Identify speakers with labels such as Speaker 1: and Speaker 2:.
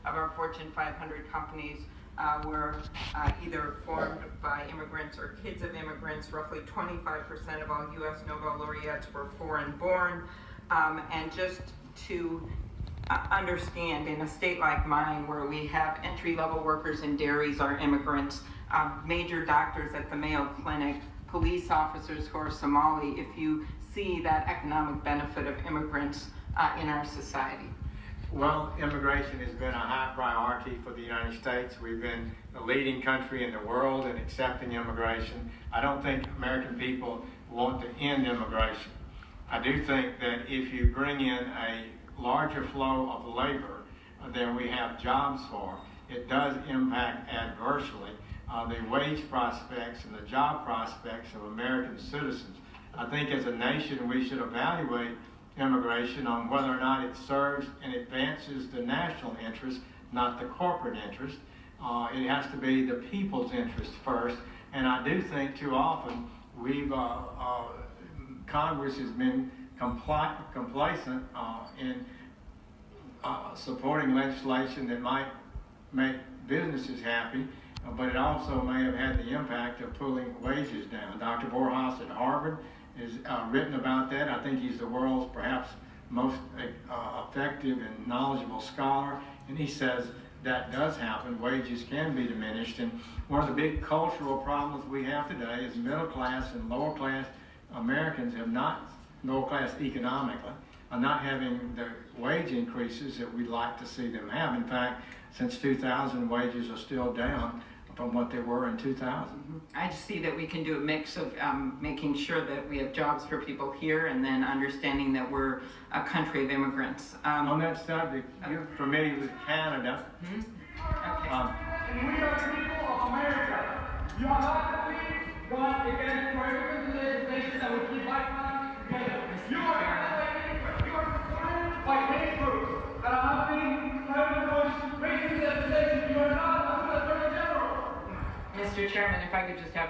Speaker 1: of our Fortune 500 companies were either formed by immigrants or kids of immigrants. Roughly 25% of all U.S. Nobel laureates were foreign born. And just to understand, in a state like mine where we have entry-level workers in dairies are immigrants, major doctors at the Mayo Clinic, police officers who are Somali, if you see that economic benefit of immigrants in our society.
Speaker 2: Well, immigration has been a high priority for the United States. We've been the leading country in the world in accepting immigration. I don't think American people want to end immigration. I do think that if you bring in a larger flow of labor than we have jobs for, it does impact adversely the wage prospects and the job prospects of American citizens. I think as a nation we should evaluate immigration on whether or not it serves and advances the national interest, not the corporate interest. It has to be the people's interest first, and I do think too often Congress has been complacent in supporting legislation that might make businesses happy, but it also may have had the impact of pulling wages down. Dr. Borjas at Harvard has written about that. I think he's the world's perhaps most effective and knowledgeable scholar, and he says that does happen. Wages can be diminished, and one of the big cultural problems we have today is middle class and lower class Americans have not, lower class economically, are not having the wage increases that we'd like to see them have. In fact, since 2000, wages are still down from what they were in 2000.
Speaker 1: I just see that we can do a mix of making sure that we have jobs for people here and then understanding that we're a country of immigrants.
Speaker 2: On that subject, you're familiar with Canada.
Speaker 1: Okay.
Speaker 3: And we are the people of America. You are not to be gone against prohibited legislation that will keep black families together. You are supported by hate groups that are helping to push racist legislation. You are not the Attorney General.
Speaker 1: Mr. Chairman, if I could just have